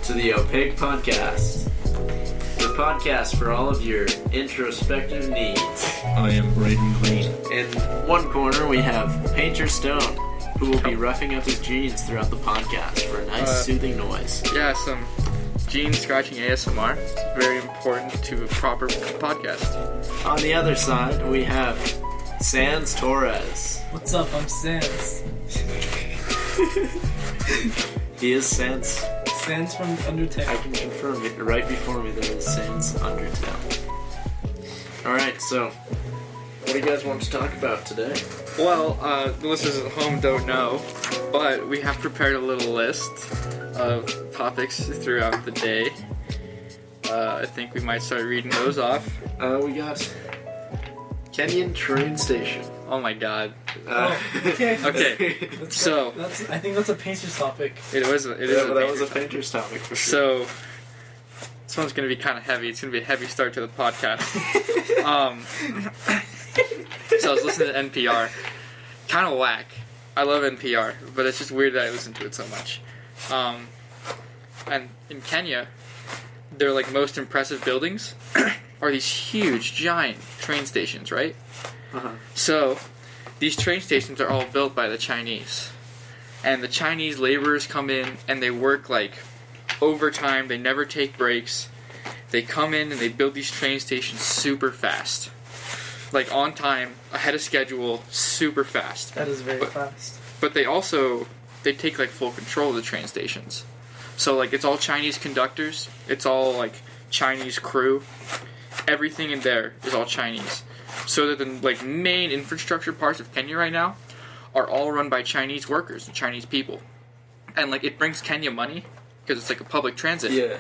to the Opaque Podcast, the podcast for all of your introspective needs. I am Braden Green. In one corner, we have Painter Stone, who will be roughing up his jeans throughout the podcast for a nice soothing noise. Yeah, some jean scratching ASMR. It's very important to a proper podcast. On the other side, we have Sans Torres. What's up? I'm Sans. He is Sans. Sans from Undertale. I can confirm it. Right before me, there is Sans Undertale. Alright, so what do you guys want to talk about today? Well, the listeners at home don't know, but we have prepared a little list of topics throughout the day. I think we might start reading those off. We got Kenyan train station. Oh my god. Okay. Okay. So I think that's a painter's topic. It was That was a painter's topic for sure. So this one's gonna be kind of heavy. It's gonna be a heavy start to the podcast. So I was listening to NPR. Kind of whack. I love NPR, but it's just weird that I listen to it so much. And in Kenya, their like most impressive buildings are these huge, giant train stations, right? Uh-huh. So these train stations are all built by the Chinese, and the Chinese laborers come in and they work like overtime. They never take breaks. They come in and they build these train stations super fast, like on time, ahead of schedule, super fast. That is very fast. But they take like full control of the train stations. So like it's all Chinese conductors, it's all like Chinese crew. Everything in there is all Chinese. So that the like main infrastructure parts of Kenya right now are all run by Chinese workers and Chinese people. And like it brings Kenya money because it's like a public transit. Yeah.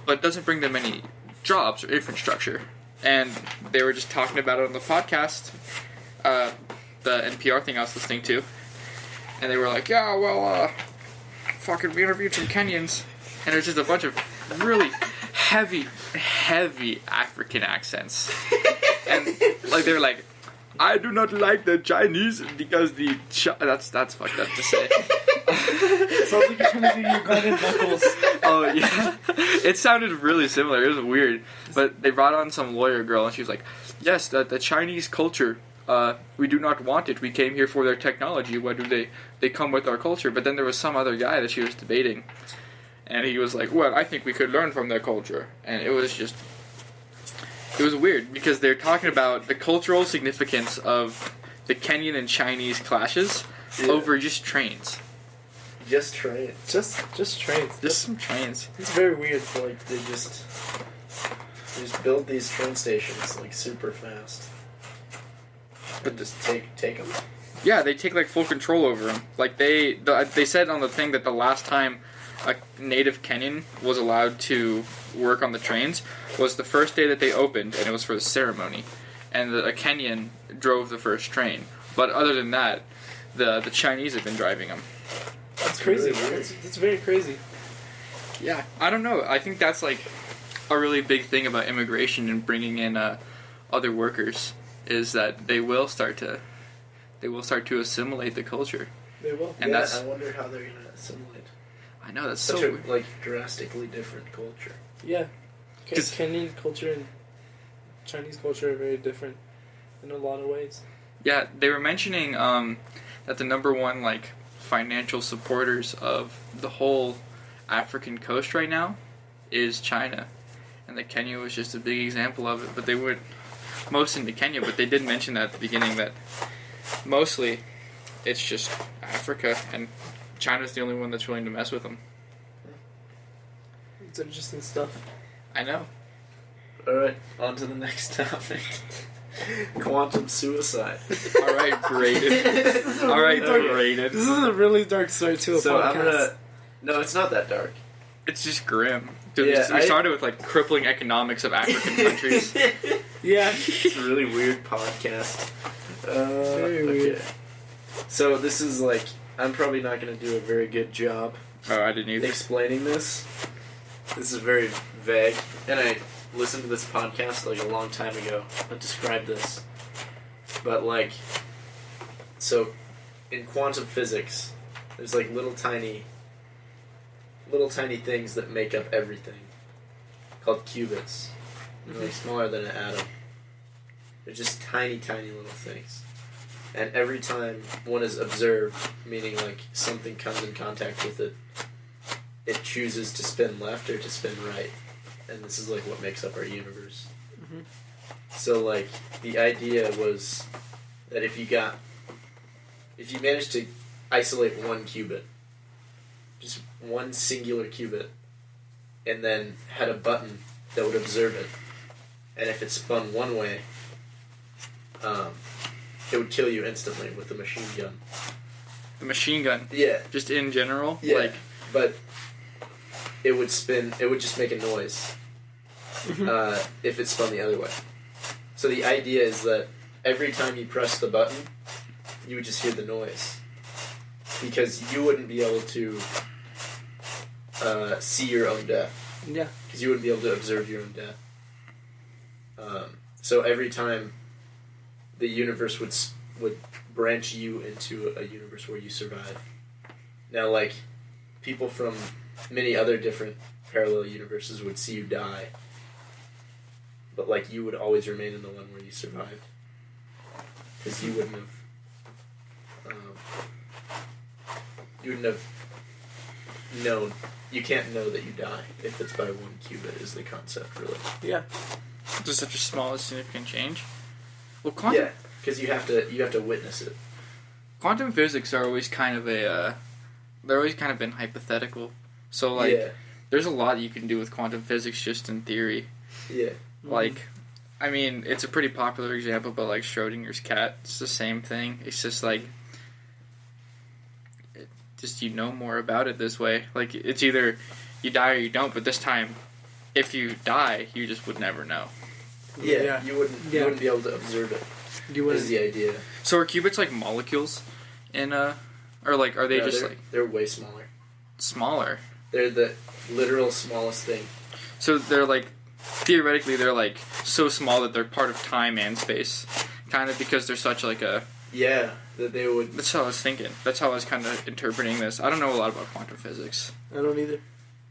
But it doesn't bring them any jobs or infrastructure. And they were just talking about it on the podcast, the NPR thing I was listening to. And they were like, yeah, well, fucking we interviewed some Kenyans. And there's just a bunch of really heavy African accents. And like they were like, I do not like the Chinese because that's fucked up to say. Sounds like you're trying to do your golden knuckles. Oh yeah, it sounded really similar. It was weird, but they brought on some lawyer girl, and she was like, "Yes, the Chinese culture, we do not want it. We came here for their technology. Why do they come with our culture?" But then there was some other guy that she was debating, and he was like, "Well, I think we could learn from their culture," and it was weird because they're talking about the cultural significance of the Kenyan and Chinese clashes over just trains. Just trains. Just trains. Just some trains. It's very weird. Like they just build these train stations like super fast, but just take them. Yeah, they take like full control over them. Like they said on the thing that the last time a native Kenyan was allowed to work on the trains was the first day that they opened, and it was for the ceremony. And a Kenyan drove the first train. But other than that, the Chinese have been driving them. That's crazy. Really weird. That's very crazy. Yeah, I don't know. I think that's like a really big thing about immigration and bringing in other workers is that they will start to assimilate the culture. They will. And I wonder how they're gonna assimilate. I know that's Such so a weird. like drastically different culture. Yeah. Because 'Cause- Kenyan culture and Chinese culture are very different in a lot of ways. Yeah, they were mentioning that the number one like financial supporters of the whole African coast right now is China, and that Kenya was just a big example of it. But they went most into Kenya, but they did mention that at the beginning that mostly it's just Africa, and China's the only one that's willing to mess with them. It's interesting stuff. I know. Alright, on to the next topic. Quantum suicide. Alright, graded. Alright, graded. This is a really dark start to a podcast. No, it's not that dark. It's just grim. Dude, Yeah, we started with like crippling economics of African countries. Yeah. It's a really weird podcast. Very weird. Okay. So this is like, I'm probably not going to do a very good job Oh, I didn't either. explaining this. This is very vague, and I listened to this podcast like a long time ago that described this. But like, so in quantum physics, there's like little tiny little tiny things that make up everything, called qubits. They're like smaller than an atom. They're just tiny, tiny little things. And every time one is observed, meaning like something comes in contact with it, it chooses to spin left or to spin right. And this is like what makes up our universe. Mm-hmm. So like the idea was that if you managed to isolate one qubit, just one singular qubit, and then had a button that would observe it, and if it spun one way, it would kill you instantly with a machine gun. The machine gun. Yeah. Just in general. Yeah. Like, but it would spin. It would just make a noise if it spun the other way. So the idea is that every time you press the button, you would just hear the noise, because you wouldn't be able to see your own death. Yeah. Because you wouldn't be able to observe your own death. So every time the universe would branch you into a universe where you survive. Now, like, people from many other different parallel universes would see you die, but like you would always remain in the one where you survived, because you wouldn't have known. You can't know that you die if it's by one qubit. Is the concept really? Yeah. just such a small, significant change. Well, quantum. Yeah, because you have to witness it. Quantum physics are always kind of they're always kind of been hypothetical. So like, there's a lot you can do with quantum physics just in theory. Yeah. Like, I mean, it's a pretty popular example, but like Schrodinger's cat, it's the same thing. It's just like, just you know more about it this way. Like, it's either you die or you don't, but this time, if you die, you just would never know. Yeah. You wouldn't be able to observe it. Is the idea. So are qubits like molecules in or like are they just like they're way smaller. Smaller? They're the literal smallest thing. So they're like theoretically they're like so small that they're part of time and space, kind of, because they're such like a that they would. That's how I was thinking. That's how I was kind of interpreting this. I don't know a lot about quantum physics. I don't either.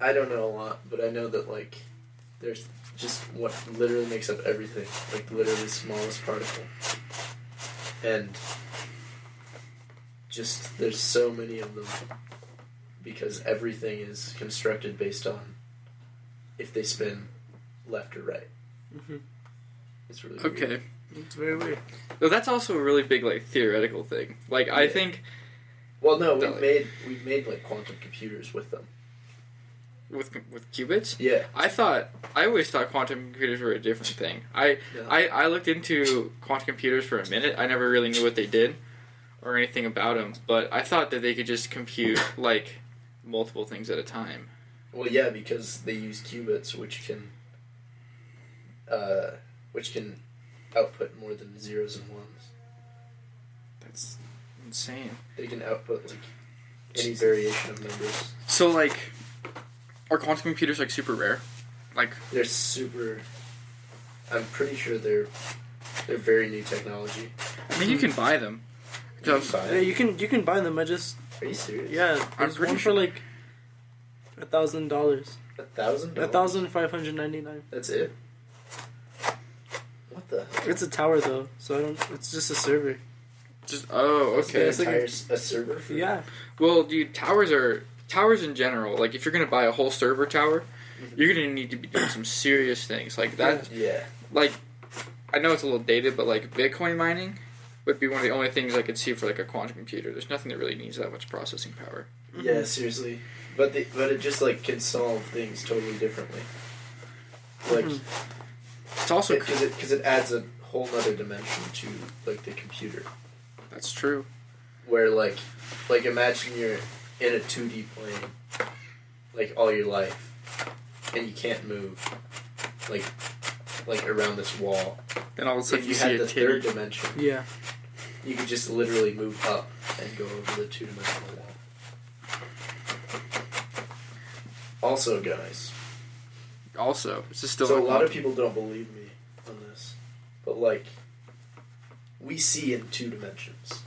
I don't know a lot, but I know that like there's just what literally makes up everything, like literally the smallest particle, and just there's so many of them because everything is constructed based on if they spin left or right. Mm-hmm. It's really okay. weird. It's very weird. Well, that's also a really big like theoretical thing. Like I think. Well, no, we've made like quantum computers with them. With qubits? Yeah. I always thought quantum computers were a different thing. I looked into quantum computers for a minute. I never really knew what they did or anything about them, but I thought that they could just compute like multiple things at a time. Well, yeah, because they use qubits, which can output more than zeros and ones. That's insane. They can output like any variation of numbers. So like, are quantum computers like super rare? Like they're super. I'm pretty sure they're very new technology. I mean, you can buy them. You can buy them? Yeah, you can buy them. I just Are you serious? yeah. I'm There's pretty one sure. for like $1,000. $1,000? $1,599. That's it. What the? Heck? It's a tower though, so I don't. It's just a server. Just okay. It's like a server. For Yeah. Well, dude, towers in general. Like, if you're gonna buy a whole server tower, you're gonna need to be doing some serious things like that. Yeah. Like, I know it's a little dated, but like Bitcoin mining would be one of the only things I could see for like a quantum computer. There's nothing that really needs that much processing power. Yeah, seriously. But it just like can solve things totally differently. Like It's also because it adds a whole other dimension to like the computer. That's true. Where like imagine you're in a 2D plane like all your life and you can't move like around this wall. Then all of a sudden If you you see had a the titty. third dimension, Yeah. you could just literally move up and go over the 2-dimensional wall. Also, guys. Also, it's just still. So like a lot of people don't believe me on this, but like, we see in 2 dimensions.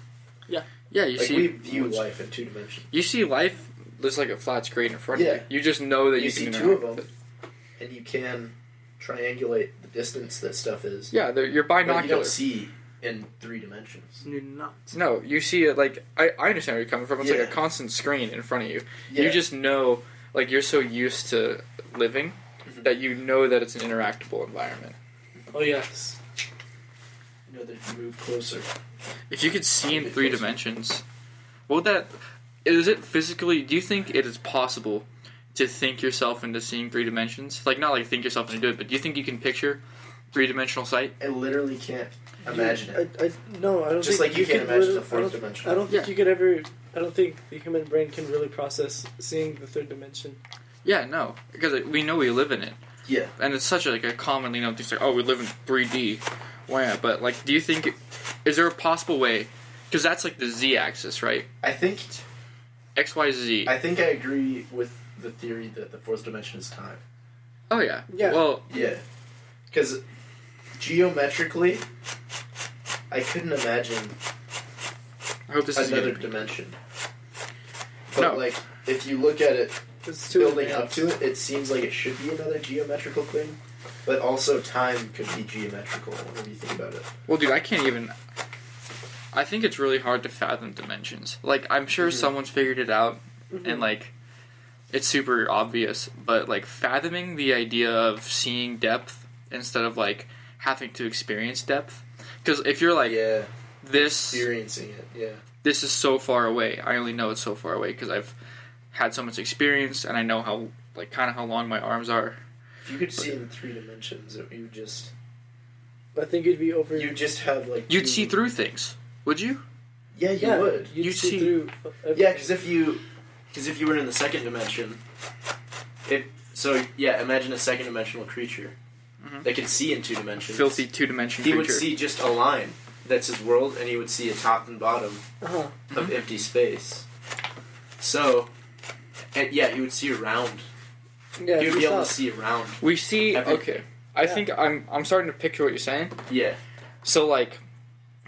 Yeah, you Like see. we view life in 2 dimensions. You see life there's like a flat screen in front of Yeah. you. You just know that You you see can two interact of with them. it. And you can triangulate the distance that stuff is. Yeah, you're But you binocular. don't see in 3 dimensions. You're not. No, you see it like I understand where you're coming from. It's like Yeah. a constant screen in front of you. Yeah. You just know, like you're so used to living Mhm. that you know that it's an interactable environment. Oh yes. You know that if you move closer. If you could see in Okay, 3 closer. dimensions, what would that is it physically? Do you think it is possible to think yourself into seeing 3 dimensions? Like not like think yourself into it, but do you think you can picture 3-dimensional sight? I literally can't imagine it. No, I don't Just think like you can't could imagine really- the fourth dimension. I don't think Yeah. you could ever. I don't think the human brain can really process seeing the third dimension. Yeah, no, because we know we live in it, Yeah. and it's such a commonly known thing. It's like, oh, we live in 3D. Why? But like, do you think is there a possible way? Because that's like the z-axis, right? I think X, Y, Z. I agree with the theory that the fourth dimension is time. Oh yeah. Yeah. Well, Yeah. Because geometrically, I couldn't imagine I hope this is another good. dimension. But No. like, if you look at it It's too building up advanced. to it, it seems like it should be another geometrical thing. But also time could be geometrical when you think about it. Well, dude, I can't even. I think it's really hard to fathom dimensions. Like, I'm sure Mhm. someone's figured it out, Mhm. and like, it's super obvious. But like, fathoming the idea of seeing depth instead of like having to experience depth, because if you're like Yeah, this, experiencing it. Yeah. this is so far away. I only know it's so far away because I've had so much experience, and I know how like kind of how long my arms are. If you could see in 3 dimensions, you would just I think it'd be over. you just have like You'd two- see through things, would you? Yeah, you would. You'd You'd see see- through. Everything. Yeah, because if you were in the second dimension, imagine a second dimensional creature Mhm. that can see in 2 dimensions. Filthy 2-dimension He creature. would see just a line. That's his world, and he would see a top and bottom Uh-huh. of empty space. So, and yeah, he would see around. Yeah. He would we be able saw- to see around. We see. Everything. Okay, I Yeah. think I'm starting to picture what you're saying. Yeah, So like,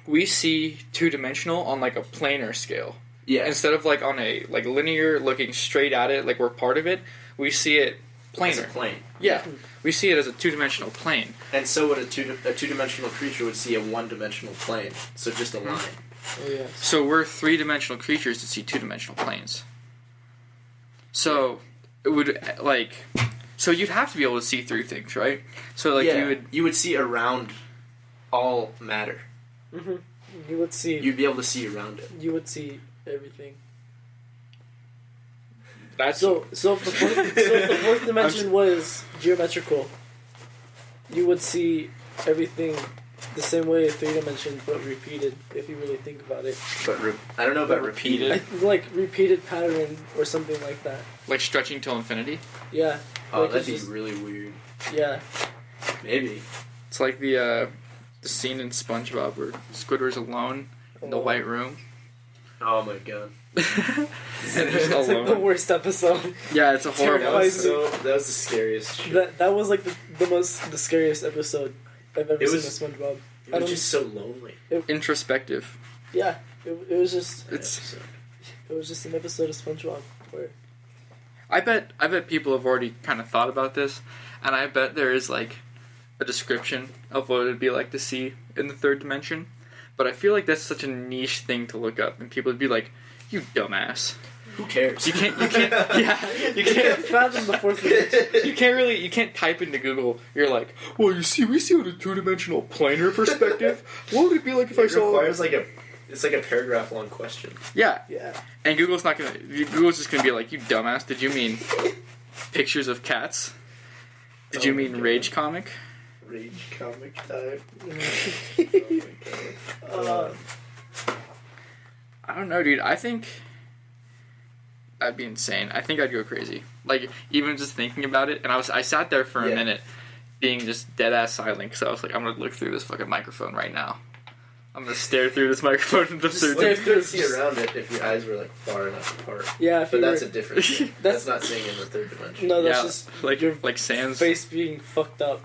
we see 2-dimensional on like a planar scale yeah, instead of like on a like linear, looking straight at it like we're part of it. We see it it's a planar. plane. Yeah, we see it as a 2-dimensional plane. And so would a two-dimensional creature would see a 1-dimensional plane. So just a line. Oh yes. So we're 3-dimensional creatures that see 2-dimensional planes. So it would like, so you'd have to be able to see through things, right? So like yeah, you would. see around all matter. Mm-hmm. You would see. You'd be able to see around it. You would see everything. That's So if the fourth dimension was geometrical, you would see everything the same way 3 dimensions, but repeated. If you really think about it, But I don't know about repeated. like repeated pattern or something like that. like stretching till infinity. Yeah. Oh, like that'd be it's just- really weird. Yeah. Maybe. It's like the scene in SpongeBob where Squidward's alone in the Oh. white room. Oh my god. And just It's like the alone. worst episode. Yeah, it's a That horrible. was that was the scariest shit. That was like the scariest episode I've ever It seen was- of SpongeBob. It was just so lonely. Introspective. Yeah. It was just It's. it was just an episode of SpongeBob where I bet people have already kind of thought about this, and I bet there is like a description of what it would be like to see in the 3rd dimension. But I feel like that's such a niche thing to look up, and people would be like, "You dumbass! Who cares? You can't, yeah, you can't." fathom the fourth dimension. You can't type into Google. You're like, well, we see it with a 2-dimensional planar perspective. What would it be like if I It saw? requires it's like a paragraph long question. Yeah, Yeah. and Google's just gonna be like, you dumbass. Did you mean pictures of cats? Did you Oh my mean God. Rage comic? Rage comic type. I don't know, dude. I think that'd be insane. I think I'd go crazy. Like even just thinking about it, and I sat there for a Yeah. minute, being just dead ass silent because I was like, I'm gonna look through this fucking microphone right now. I'm gonna stare through this microphone in the Just third. like, you could see around it if your eyes were like far enough apart. Yeah, if But you that's were, a different thing. That's- That's not seeing in the 3rd dimension. no, that's Yeah, just like your like Sans. face being fucked up.